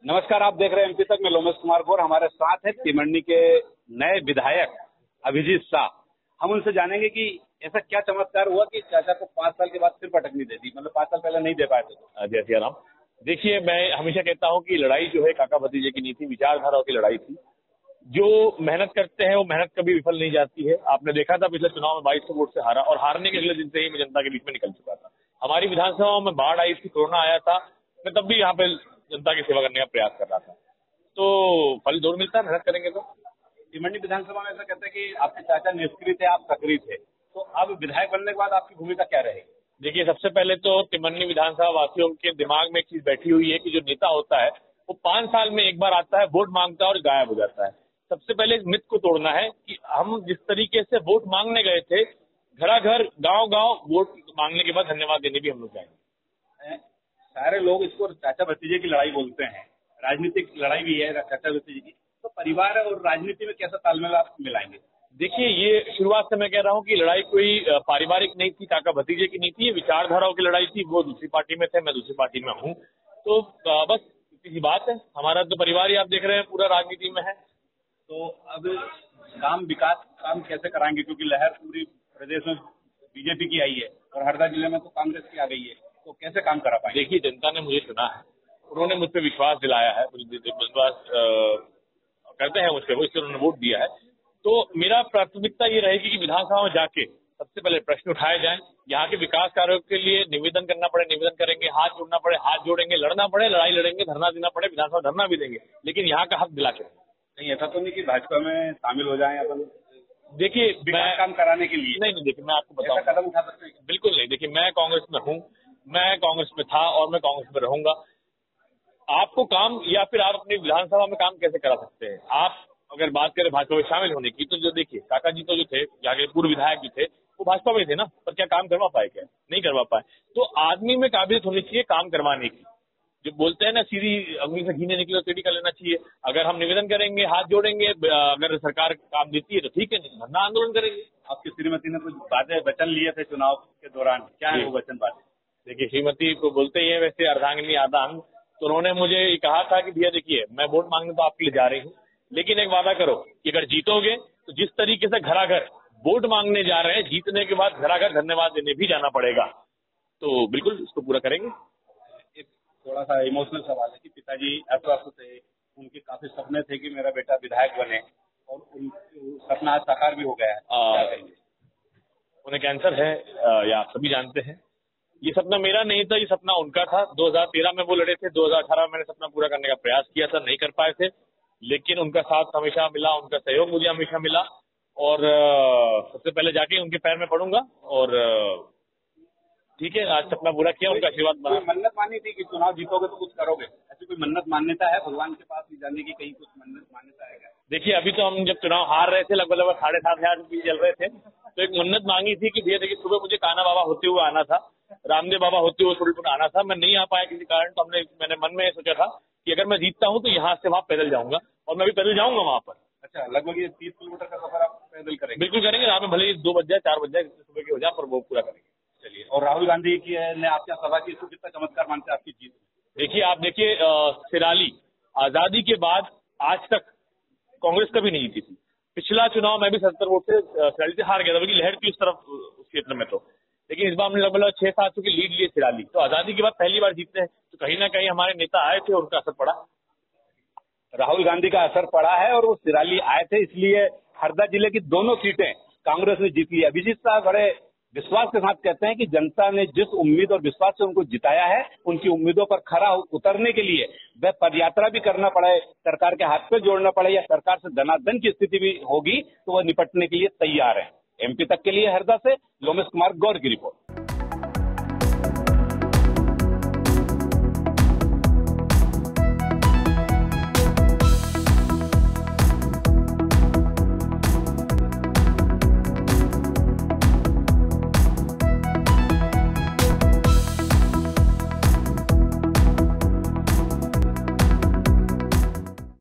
नमस्कार, आप देख रहे हैं एमपी तक में लोमेश कुमार गौर। हमारे साथ है तिमरनी के नए विधायक अभिजीत शाह। हम उनसे जानेंगे कि ऐसा क्या चमत्कार हुआ कि चाचा को 5 साल के बाद फिर पटकनी दे दी, मतलब 5 साल पहले नहीं दे पाए थे। जय सिया राम। देखिए, मैं हमेशा कहता हूं कि लड़ाई जो है काका भतीजे की नहीं थी, विचारधाराओं की लड़ाई थी। जो मेहनत करते हैं वो मेहनत कभी विफल नहीं जाती है। आपने देखा था पिछले चुनाव में 2200 वोट से हारा और हारने के अगले दिन से ही मैं जनता के बीच में निकल चुका था। हमारी विधानसभा में बाढ़ आई थी, कोरोना आया था, मैं तब भी यहाँ पे जनता की सेवा करने का प्रयास कर रहा था। तो फल जरूर मिलता है मेहनत करेंगे तो। तिमरनी विधानसभा में ऐसा कहते हैं कि आपके चाचा निष्क्रिय थे, आप सक्रिय थे, तो अब विधायक बनने के बाद आपकी भूमिका क्या रहेगी? देखिए, सबसे पहले तो तिमरनी विधानसभा वासियों के दिमाग में एक चीज बैठी हुई है कि जो नेता होता है वो 5 साल में एक बार आता है, वोट मांगता है और गायब हो जाता है। सबसे पहले इस मिथ को तोड़ना है कि हम जिस तरीके से वोट मांगने गए थे, घरा घर गांव गांव वोट मांगने के बाद धन्यवाद देने भी हम लोग जाएंगे। सारे लोग इसको चाचा भतीजे की लड़ाई बोलते हैं, राजनीतिक लड़ाई भी है चाचा भतीजे की, तो परिवार और राजनीति में कैसा तालमेल आप मिलाएंगे? देखिए, ये शुरुआत से मैं कह रहा हूँ कि लड़ाई कोई पारिवारिक नहीं थी, काका भतीजे की नहीं थी, ये विचारधाराओं की लड़ाई थी। वो दूसरी पार्टी में थे, मैं दूसरी पार्टी में हूँ, तो बस इतनी सी बात है। हमारा तो परिवार ही आप देख रहे हैं पूरा राजनीति में है। तो अब विकास काम कैसे कराएंगे, क्योंकि लहर पूरी प्रदेश में बीजेपी की आई है और हरदा जिले में तो कांग्रेस की आ गई है, तो कैसे काम करा पाएंगे? देखिए, जनता ने मुझे चुना है, उन्होंने मुझ पर विश्वास दिलाया है, विश्वास करते हैं मुझ पर, वो इसलिए उन्होंने वोट दिया है। तो मेरा प्राथमिकता ये रहेगी कि विधानसभा में जाके सबसे पहले प्रश्न उठाए जाएं, यहाँ के विकास कार्यों के लिए निवेदन करना पड़े निवेदन करेंगे, हाथ जोड़ना पड़े हाथ जोड़ेंगे, लड़ना पड़े लड़ाई लड़ेंगे, धरना देना पड़े विधानसभा धरना भी देंगे, लेकिन यहाँ का हक दिला के। नहीं, ऐसा तो नहीं कि भाजपा में शामिल हो जाएं अपन? देखिए, मैं काम कराने के लिए नहीं, देखिए मैं आपको बताऊं, कदम उठा सकते हैं? बिल्कुल नहीं। देखिए, मैं कांग्रेस में हूँ, मैं कांग्रेस में था और मैं कांग्रेस में रहूंगा। आपको काम या फिर आप अपनी विधानसभा में काम कैसे करा सकते हैं? आप अगर बात करें भाजपा में शामिल होने की, तो जो देखिए काका जी तो जो थे, यहाँ के पूर्व विधायक भी थे, वो भाजपा में थे ना, पर क्या काम करवा पाए? क्या नहीं करवा पाए? तो आदमी में काबिलियत होनी चाहिए काम करवाने की। जो बोलते हैं ना, सीधी अंगुली से घी नहीं निकले तो टेढ़ी कर लेना चाहिए। अगर हम निवेदन करेंगे, हाथ जोड़ेंगे, अगर सरकार काम देती है तो ठीक है, नहीं धरना आंदोलन करेंगे। आपकी श्रीमती ने कुछ बातें वचन लिए थे चुनाव के दौरान, क्या है वो वचन बातें? देखिए, श्रीमती को बोलते ही है वैसे अर्धांगिनी आधा अंग, तो उन्होंने मुझे ये कहा था कि भैया देखिए, मैं वोट मांगने तो आपके लिए जा रही हूँ, लेकिन एक वादा करो कि अगर जीतोगे तो जिस तरीके से घरा घर वोट मांगने जा रहे हैं, जीतने के बाद घरा घर धन्यवाद देने भी जाना पड़ेगा। तो बिल्कुल इसको पूरा करेंगे। एक थोड़ा सा इमोशनल सवाल है कि पिताजी अस्वस्थ थे, उनके काफी सपने थे कि मेरा बेटा विधायक बने और सपना आज साकार भी हो गया है। उन्हें कैंसर है, या आप सभी जानते हैं। ये सपना मेरा नहीं था, ये सपना उनका था। 2013 में वो लड़े थे, 2018 में मैंने सपना पूरा करने का प्रयास किया था, नहीं कर पाए थे, लेकिन उनका साथ हमेशा मिला, उनका सहयोग मुझे हमेशा मिला और सबसे पहले जाके उनके पैर में पड़ूंगा और ठीक है, आज सपना पूरा किया, उनका आशीर्वाद बना। मन्नत मानी थी कि चुनाव जीतोगे तो कुछ करोगे, ऐसी कोई मन्नत मान्यता है भगवान के पास जाने की? कहीं कुछ मन्नत मान्यता है क्या? देखिए, अभी तो हम जब चुनाव हार रहे थे, लगभग 7,500 रुपये चल रहे थे, तो एक मन्नत मांगी थी कि भैया देखिए, सुबह मुझे कान्हा बाबा होते हुए आना था, रामदेव बाबा होते हुए थोड़ी आना था, मैं नहीं आ पाया किसी कारण। तो मैंने मन में सोचा था कि अगर मैं जीतता हूं तो यहाँ से वहां पैदल जाऊंगा और मैं भी पैदल जाऊंगा वहां पर। अच्छा, लगभग ये 30 किलोमीटर का सफर आप पैदल करेंगे? बिल्कुल करेंगे, रात में भले ही 2 बज जाए 4 बज जाए, सुबह की हो जाए, पर वो पूरा करेंगे। चलिए, और राहुल गांधी की ने आपके सभा की, इसको कितना चमत्कार मानते हैं आपकी जीत? देखिए, आप देखिए, सिराली आजादी के बाद आज तक कांग्रेस कभी नहीं जीती थी। पिछला चुनाव में भी 70 वोट से सिराली से हार गया था, क्योंकि लहर थी उस तरफ उस क्षेत्र में, तो लेकिन इस बार हमने लगभग 6-700 की लीड लिए सिराली, तो आजादी के बाद पहली बार जीतते हैं। तो कहीं ना कहीं हमारे नेता आए थे, उनका असर पड़ा। राहुल गांधी का असर पड़ा है और वो सिराली आए थे, इसलिए हरदा जिले की दोनों सीटें कांग्रेस ने जीत ली। अभिजीत शाह बड़े विश्वास के साथ कहते हैं कि जनता ने जिस उम्मीद और विश्वास से उनको जिताया है, उनकी उम्मीदों पर खरा उतरने के लिए वह पदयात्रा भी करना पड़े, सरकार के हाथ पे जोड़ना पड़े या सरकार से धनाधन की स्थिति भी होगी, तो वह निपटने के लिए तैयार है। एमपी तक के लिए हरदा से लोमेश कुमार गौर की रिपोर्ट।